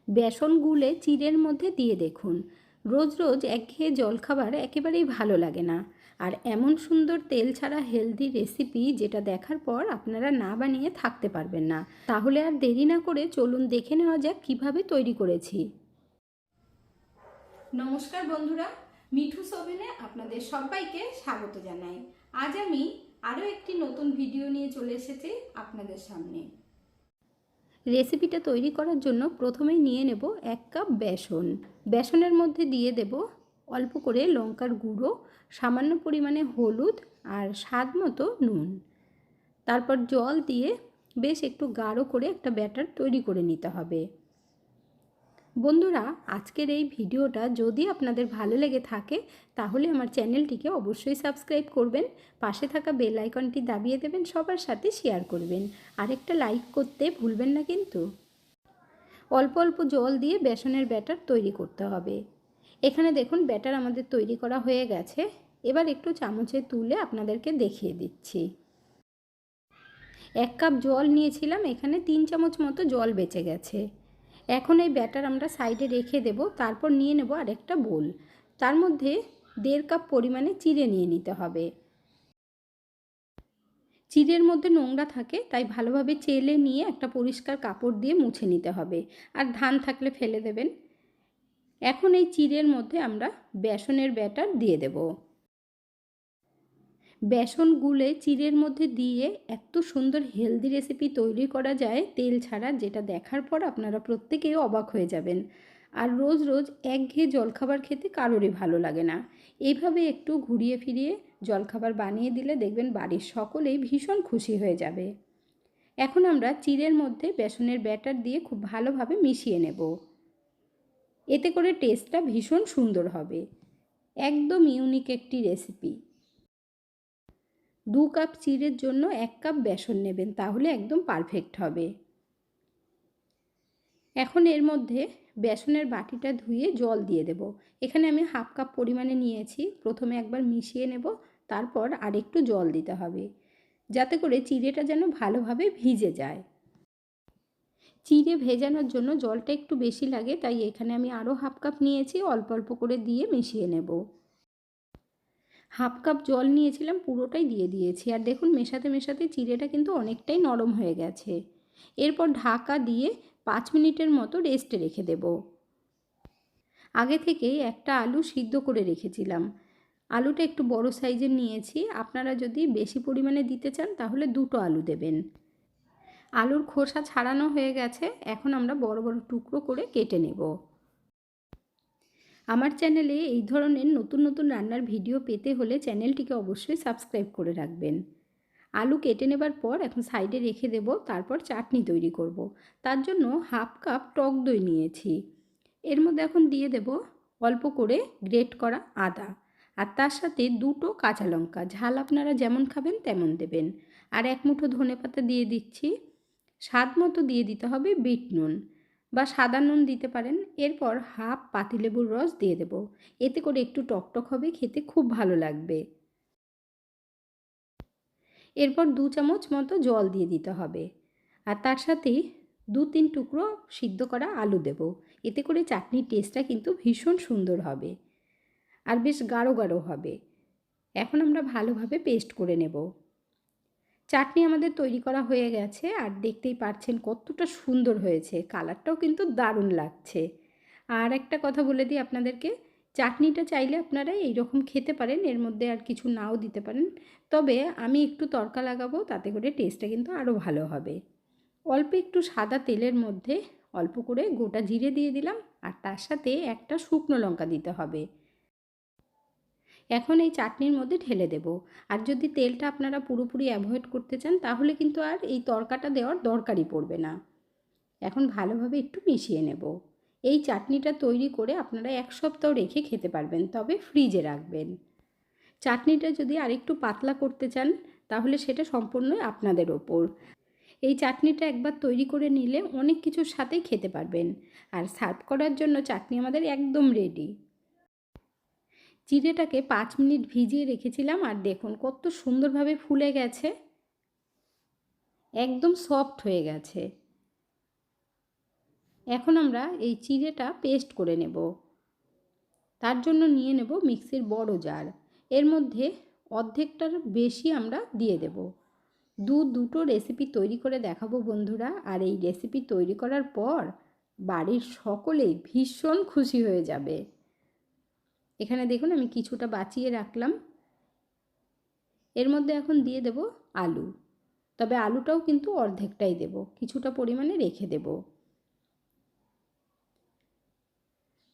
বেসন গুলে চিড়ের মধ্যে দিয়ে দেখুন। রোজ রোজ একঘেয়ে জলখাবার একেবারেই ভালো লাগে না। আর এমন সুন্দর তেল ছাড়া হেলদি রেসিপি যেটা দেখার পর আপনারা না বানিয়ে থাকতে পারবেন না। তাহলে আর দেরি না করে চলুন দেখে নেওয়া যাক কীভাবে তৈরি করেছি। নমস্কার বন্ধুরা, মিঠুস ওভেনে আপনাদের সবাইকে স্বাগত জানাই। আজ আমি আরও একটি নতুন ভিডিও নিয়ে চলে এসেছি আপনাদের সামনে। রেসিপিটা তৈরি করার জন্য প্রথমেই নিয়ে নেব 1 কাপ বেসন। বেসনের মধ্যে দিয়ে দেব অল্প করে লঙ্কার গুঁড়ো, সামান্য পরিমাণে হলুদ আর স্বাদ মতো নুন। তারপর জল দিয়ে বেশ একটু গাঢ় করে একটা ব্যাটার তৈরি করে নিতে হবে। বন্ধুরা, আজকের এই ভিডিওটা যদি আপনাদের ভালো লেগে থাকে তাহলে আমার চ্যানেলটিকে অবশ্যই সাবস্ক্রাইব করবেন, পাশে থাকা বেল আইকনটি দাবিয়ে দেবেন, সবার সাথে শেয়ার করবেন, আর একটা লাইক করতে ভুলবেন না কিন্তু। অল্প অল্প জল দিয়ে বেসনের ব্যাটার তৈরি করতে হবে। এখানে দেখুন ব্যাটার আমাদের তৈরি করা হয়ে গেছে। এবার একটু চামচে তুলে আপনাদেরকে দেখিয়ে দিচ্ছি। 1 কাপ জল নিয়েছিলাম, এখানে 3 চামচ মতো জল বেঁচে গেছে। এখন এই ব্যাটার আমরা সাইডে রেখে দেব। তারপর নিয়ে নেব আরেকটা বোল। তার মধ্যে 1.5 কাপ পরিমাণে চিড়ে নিয়ে নিতে হবে। চিড়ের মধ্যে নোংরা থাকে, তাই ভালোভাবে চেলে নিয়ে একটা পরিষ্কার কাপড় দিয়ে মুছে নিতে হবে, আর ধান থাকলে ফেলে দেবেন। এখন এই চিড়ের মধ্যে আমরা বেসনের ব্যাটার দিয়ে দেব। বেসন গুলে চিড়ের মধ্যে দিয়ে এত সুন্দর হেলদি রেসিপি তৈরি করা যায় তেল ছাড়া, যেটা দেখার পর আপনারা প্রত্যেকেই অবাক হয়ে যাবেন। আর রোজ রোজ একঘেয়ে জলখাবার খেতে কারোরই ভালো লাগে না। এইভাবে একটু ঘুরিয়ে ফিরিয়ে জলখাবার বানিয়ে দিলে দেখবেন বাড়ির সকলেই ভীষণ খুশি হয়ে যাবে। এখন আমরা চিড়ের মধ্যে বেসনের ব্যাটার দিয়ে খুব ভালোভাবে মিশিয়ে নেব। এতে করে টেস্টটা ভীষণ সুন্দর হবে। একদম ইউনিক একটি রেসিপি। 2 কাপ চিড়ের জন্য 1 কাপ বেসন নেবেন, তাহলে একদম পারফেক্ট হবে। এখন এর মধ্যে বেসনের বাটিটা ধুয়ে জল দিয়ে দেব। এখানে আমি 1/2 কাপ পরিমাণে নিয়েছি। প্রথমে একবার মিশিয়ে নেব, তারপর আরেকটু জল দিতে হবে, যাতে করে চিড়েটা যেন ভালোভাবে ভিজে যায়। চিড়ে ভেজানোর জন্য জলটা একটু বেশি লাগে, তাই এখানে আমি আরও 1/2 কাপ নিয়েছি। অল্প অল্প করে দিয়ে মিশিয়ে নেব। 1/2 কাপ জল নিয়েছিলাম, পুরোটাই দিয়ে দিয়েছি। আর দেখুন মেশাতে মেশাতে চিড়েটা কিন্তু অনেকটাই নরম হয়ে গেছে। এরপর ঢাকা দিয়ে 5 মিনিটের মতো রেস্টে রেখে দেব। আগে থেকেই একটা আলু সিদ্ধ করে রেখেছিলাম। আলুটা একটু বড় সাইজের নিয়েছি। আপনারা যদি বেশি পরিমাণে দিতে চান তাহলে 2টো আলু দেবেন। আলুর খোসা ছাড়ানো হয়ে গেছে। এখন আমরা বড় বড় টুকরো করে কেটে নেব। আমার চ্যানেলে এই ধরনের নতুন নতুন রান্নার ভিডিও পেতে হলে চ্যানেলটিকে অবশ্যই সাবস্ক্রাইব করে রাখবেন। আলু কেটে নেবার পর এখন সাইডে রেখে দেব। তারপর চাটনি তৈরি করব। তার জন্য 1/2 কাপ টক দই নিয়েছি। এর মধ্যে এখন দিয়ে দেব অল্প করে গ্রেট করা আদা, আর তার সাথে 2টো কাঁচা লঙ্কা। ঝাল আপনারা যেমন খাবেন তেমন দেবেন। আর 1 মুঠো ধনেপাতা দিয়ে দিচ্ছি। স্বাদ মতো দিয়ে দিতে হবে বিট নুন বা সাদা নুন দিতে পারেন। এরপর 1/2 পাতিলেবুর রস দিয়ে দেব। এতে করে একটু টকটক হবে, খেতে খুব ভালো লাগবে। এরপর 2 চামচ মতো জল দিয়ে দিতে হবে, আর তার সাথেই 2-3 টুকরো সিদ্ধ করা আলু দেব। এতে করে চাটনির টেস্টটা কিন্তু ভীষণ সুন্দর হবে, আর বেশ গাঢ় গাঢ় হবে। এখন আমরা ভালোভাবে পেস্ট করে নেব। চাটনি আমাদের তৈরি করা হয়ে গেছে, আর দেখতেই পাচ্ছেন কতটা সুন্দর হয়েছে। কালারটাও কিন্তু দারুণ লাগছে। আর একটা কথা বলে দিই আপনাদেরকে, চাটনিটা চাইলে আপনারা এইরকম খেতে পারেন, এর মধ্যে আর কিছু নাও দিতে পারেন। তবে আমি একটু তড়কা লাগাবো, তাতে করে টেস্টটা কিন্তু আরও ভালো হবে। অল্প একটু সাদা তেলের মধ্যে অল্প করে গোটা জিরে দিয়ে দিলাম, আর তার সাথে একটা শুকনো লঙ্কা দিতে হবে। এখন এই চাটনির মধ্যে ঢেলে দেব। আর যদি তেলটা আপনারা পুরোপুরি অ্যাভয়েড করতে চান তাহলে কিন্তু আর এই তড়কাটা দেওয়ার দরকারই পড়বে না। এখন ভালোভাবে একটু মিশিয়ে নেব। এই চাটনিটা তৈরি করে আপনারা 1 সপ্তাহ রেখে খেতে পারবেন, তবে ফ্রিজে রাখবেন। চাটনিটা যদি আরেকটু পাতলা করতে চান তাহলে সেটা সম্পূর্ণই আপনাদের ওপর। এই চাটনিটা একবার তৈরি করে নিলে অনেক কিছুর সাথেই খেতে পারবেন। আর সার্ভ করার জন্য চাটনি আমাদের একদম রেডি। চিড়েটাকে 5 মিনিট ভিজিয়ে রেখেছিলাম, আর দেখুন কত সুন্দরভাবে ফুলে গেছে, একদম সফট হয়ে গেছে। এখন আমরা এই চিড়েটা পেস্ট করে নেব। তার জন্য নিয়ে নেব মিক্সির বড় জার। এর মধ্যে অর্ধেকটার বেশি আমরা দিয়ে দেব। দুটো রেসিপি তৈরি করে দেখাবো বন্ধুরা, আর এই রেসিপি তৈরি করার পর বাড়ির সকলেই ভীষণ খুশি হয়ে যাবে। এখানে দেখুন আমি কিছুটা বাঁচিয়ে রাখলাম। এর মধ্যে এখন দিয়ে দেব আলু, তবে আলুটাও কিন্তু অর্ধেকটাই দেব, কিছুটা পরিমাণে রেখে দেব।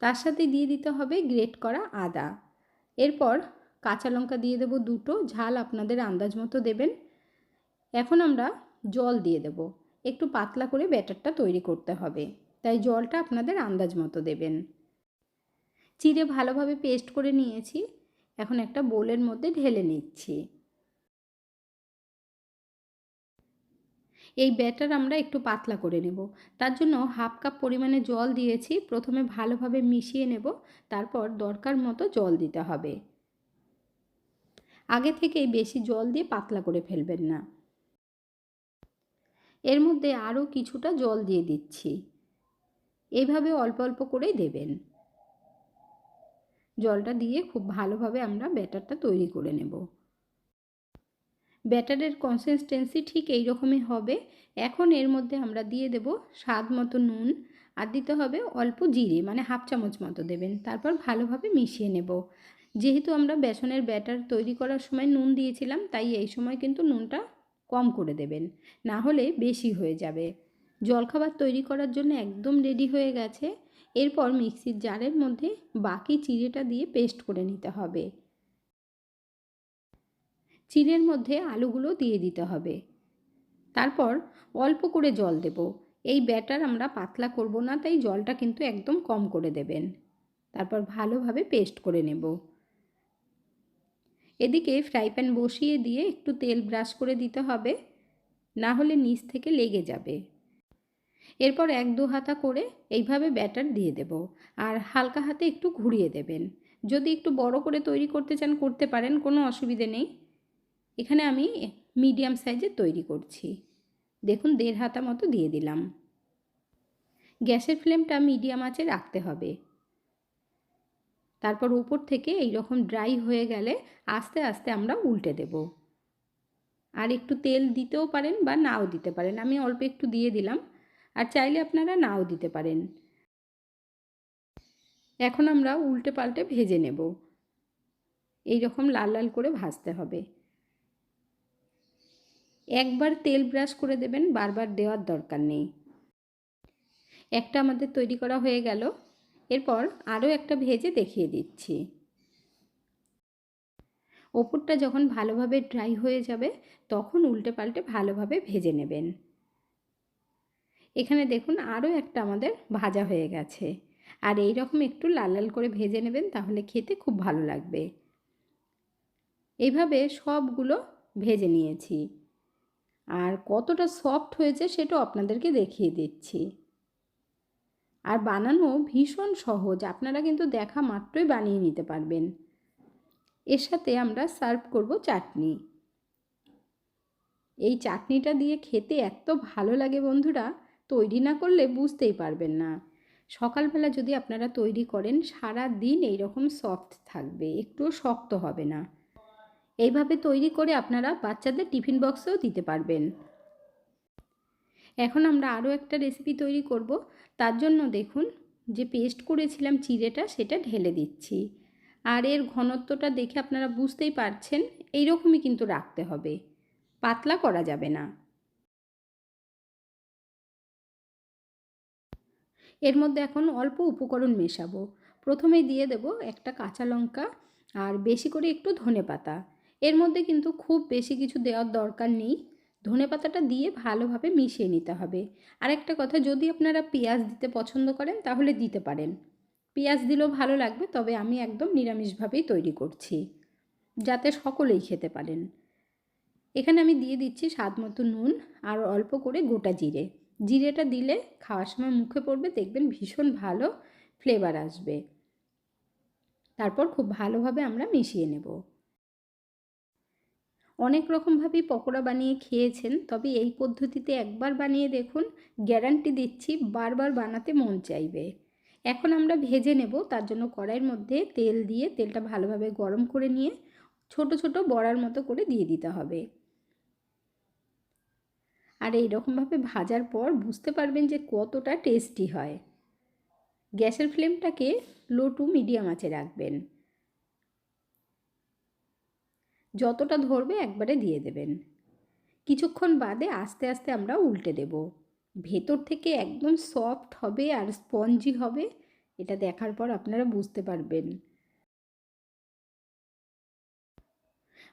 তার সাথে দিয়ে দিতে হবে গ্রেট করা আদা। এরপর কাঁচা লঙ্কা দিয়ে দেব দুটো, ঝাল আপনাদের আন্দাজ মতো দেবেন। এখন আমরা জল দিয়ে দেব। একটু পাতলা করে ব্যাটারটা তৈরি করতে হবে, তাই জলটা আপনাদের আন্দাজ মতো দেবেন। চিড়ে ভালোভাবে পেস্ট করে নিয়েছি, এখন একটা বোলের মধ্যে ঢেলে নিচ্ছি। এই ব্যাটার আমরা একটু পাতলা করে নেব, তার জন্য হাফ কাপ পরিমাণে জল দিয়েছি। প্রথমে ভালোভাবে মিশিয়ে নেব, তারপর দরকার মতো জল দিতে হবে। আগে থেকেই বেশি জল দিয়ে পাতলা করে ফেলবেন না। এর মধ্যে আরও কিছুটা জল দিয়ে দিচ্ছি। এইভাবে অল্প অল্প করেই দেবেন। জলটা দিয়ে খুব ভালোভাবে আমরা ব্যাটারটা তৈরি করে নেব। ব্যাটারের কনসিস্টেন্সি ঠিক এই রকমই হবে। এখন এর মধ্যে আমরা দিয়ে দেব স্বাদ মতো নুন, আর দিতে হবে অল্প জিরে, মানে হাফ চামচ মতো দেবেন। তারপর ভালোভাবে মিশিয়ে নেব। যেহেতু আমরা বেসনের ব্যাটার তৈরি করার সময় নুন দিয়েছিলাম, তাই এই সময় কিন্তু নুনটা কম করে দেবেন, না হলে বেশি হয়ে যাবে। জলখাবার তৈরি করার জন্য একদম রেডি হয়ে গেছে। এরপর মিক্সির জারের মধ্যে বাকি চিড়েটা দিয়ে পেস্ট করে নিতে হবে। চিড়ের মধ্যে আলুগুলো দিয়ে দিতে হবে। তারপর অল্প করে জল দেব। এই ব্যাটার আমরা পাতলা করব না, তাই জলটা কিন্তু একদম কম করে দেবেন। তারপর ভালোভাবে পেস্ট করে নেব। এদিকে ফ্রাই প্যান বসিয়ে দিয়ে একটু তেল ব্রাশ করে দিতে হবে, না হলে নিচ থেকে লেগে যাবে। এরপর 1-2 হাতা করে এইভাবে ব্যাটার দিয়ে দেব, আর হালকা হাতে একটু ঘুরিয়ে দেবেন। যদি একটু বড় করে তৈরি করতে চান করতে পারেন, কোনো অসুবিধে নেই। এখানে আমি মিডিয়াম সাইজের তৈরি করছি। দেখুন 1.5 হাতা মতো দিয়ে দিলাম। গ্যাসের ফ্লেমটা মিডিয়াম আঁচে রাখতে হবে। তারপর উপর থেকে এই রকম ড্রাই হয়ে গেলে আস্তে আস্তে আমরা উল্টে দেব। আর একটু তেল দিতেও পারেন বা নাও দিতে পারেন, আমি অল্প একটু দিয়ে দিলাম, আর চাইলে আপনারা নাও দিতে পারেন। এখন আমরা উল্টে পাল্টে ভেজে নেব। এই রকম লাল লাল করে ভাজতে হবে। একবার তেল ব্রাশ করে দেবেন, বারবার দেওয়ার দরকার নেই। একটা আমাদের তৈরি করা হয়ে গেল। এরপর আরও একটা ভেজে দেখিয়ে দিচ্ছি। ওপরটা যখন ভালোভাবে ড্রাই হয়ে যাবে, তখন উল্টে পাল্টে ভালোভাবে ভেজে নেবেন। এখানে দেখুন আরও একটা আমাদের ভাজা হয়ে গেছে। আর এই রকম একটু লাল লাল করে ভেজে নেবেন, তাহলে খেতে খুব ভালো লাগবে। এইভাবে সবগুলো ভেজে নিয়েছি, আর কতটা সফট হয়েছে সেটাও আপনাদেরকে দেখিয়ে দিচ্ছি। আর বানানো ভীষণ সহজ, আপনারা কিন্তু দেখা মাত্রই বানিয়ে নিতে পারবেন। এর সাথে আমরা সার্ভ করব চাটনি। এই চাটনিটা দিয়ে খেতে এত ভালো লাগে বন্ধুরা, তৈরি না করলে বুঝতেই পারবেন না। সকালবেলা যদি আপনারা তৈরি করেন, সারা দিন এইরকম সফট থাকবে, একটুও শক্ত হবে না। এইভাবে তৈরি করে আপনারা বাচ্চাদের টিফিন বক্সেও দিতে পারবেন। এখন আমরা আরও একটা রেসিপি তৈরি করব। তার জন্য দেখুন যে পেস্ট করেছিলাম চিড়েটা, সেটা ঢেলে দিচ্ছি। আর এর ঘনত্বটা দেখে আপনারা বুঝতেই পারছেন, এইরকমই কিন্তু রাখতে হবে, পাতলা করা যাবে না। এর মধ্যে এখন অল্প উপকরণ মেশাবো। প্রথমে দিয়ে দেব একটা কাঁচা লঙ্কা, আর বেশি করে একটু ধনেপাতা। এর মধ্যে কিন্তু খুব বেশি কিছু দেওয়ার দরকার নেই, ধনেপাতাটা দিয়ে ভালোভাবে মিশিয়ে নিতে হবে। আরেকটা কথা, যদি আপনারা পেঁয়াজ দিতে পছন্দ করেন তাহলে দিতে পারেন, পেঁয়াজ দিলেও ভালো লাগবে, তবে আমি একদম নিরামিষভাবেই তৈরি করছি, যাতে সকলেই খেতে পারেন। এখানে আমি দিয়ে দিচ্ছি স্বাদ মতো নুন, আর অল্প করে গোটা জিরে। জিরেটা দিলে খাওয়ার সময় মুখে পড়বে, দেখবেন ভীষণ ভালো ফ্লেভার আসবে। তারপর খুব ভালোভাবে আমরা মিশিয়ে নেব। অনেক রকমভাবেই পকোড়া বানিয়ে খেয়েছেন, তবে এই পদ্ধতিতে একবার বানিয়ে দেখুন, গ্যারান্টি দিচ্ছি বারবার বানাতে মন চাইবে। এখন আমরা ভেজে নেব। তার জন্য কড়াইয়ের মধ্যে তেল দিয়ে তেলটা ভালোভাবে গরম করে নিয়ে ছোট ছোট বড়ার মতো করে দিয়ে দিতে হবে। আর এইরকমভাবে ভাজার পর বুঝতে পারবেন যে কতটা টেস্টি হয়। গ্যাসের ফ্লেমটাকে লো টু মিডিয়াম আঁচে রাখবেন। যতটা ধরবে একবারে দিয়ে দেবেন। কিছুক্ষণ বাদে আস্তে আস্তে আমরা উল্টে দেব। ভেতর থেকে একদম সফট হবে আর স্পঞ্জি হবে, এটা দেখার পর আপনারা বুঝতে পারবেন।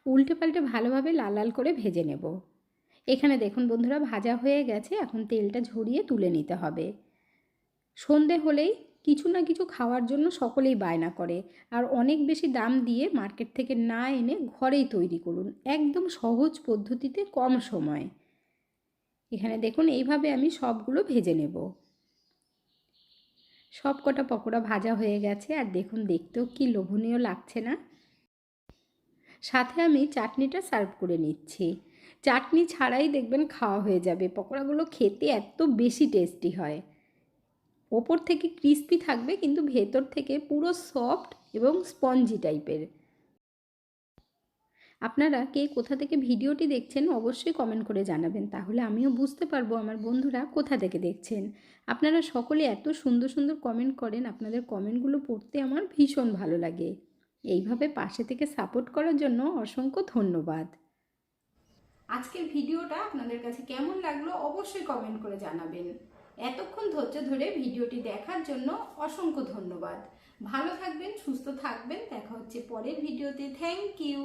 উল্টে পাল্টে ভালোভাবে লাল লাল করে ভেজে নেব। এখানে দেখুন বন্ধুরা, ভাজা হয়ে গেছে। এখন তেলটা ঝরিয়ে তুলে নিতে হবে। সন্ধে হলেই কিছু না কিছু খাওয়ার জন্য সকলেই বায়না করে, আর অনেক বেশি দাম দিয়ে মার্কেট থেকে না এনে ঘরেই তৈরি করুন, একদম সহজ পদ্ধতিতে কম সময়। এখানে দেখুন এইভাবে আমি সবগুলো ভেজে নেব। সব কটা পকোড়া ভাজা হয়ে গেছে, আর দেখুন দেখতেও কি লোভনীয় লাগছে না। সাথে আমি চাটনিটা সার্ভ করে নিচ্ছি। চাটনি ছাড়াই দেখবেন খাওয়া হয়ে যাবে। পকোড়াগুলো খেতে এত বেশি টেস্টি হয়। ওপর থেকে ক্রিস্পি থাকবে কিন্তু ভেতর থেকে পুরো সফট এবং স্পঞ্জি টাইপের। আপনারা কে কোথা থেকে ভিডিওটি দেখছেন অবশ্যই কমেন্ট করে জানাবেন, তাহলে আমিও বুঝতে পারবো আমার বন্ধুরা কোথা থেকে দেখছেন। আপনারা সকলে এত সুন্দর সুন্দর কমেন্ট করেন, আপনাদের কমেন্টগুলো পড়তে আমার ভীষণ ভালো লাগে। এইভাবে পাশে থেকে সাপোর্ট করার জন্য অসংখ্য ধন্যবাদ। আজকের ভিডিওটা আপনাদের কাছে কেমন লাগলো অবশ্যই কমেন্ট করে জানাবেন। এতক্ষণ ধৈর্য ধরে ভিডিওটি দেখার জন্য অসংখ্য ধন্যবাদ। ভালো থাকবেন, সুস্থ থাকবেন। দেখা হচ্ছে পরের ভিডিওতে। Thank you.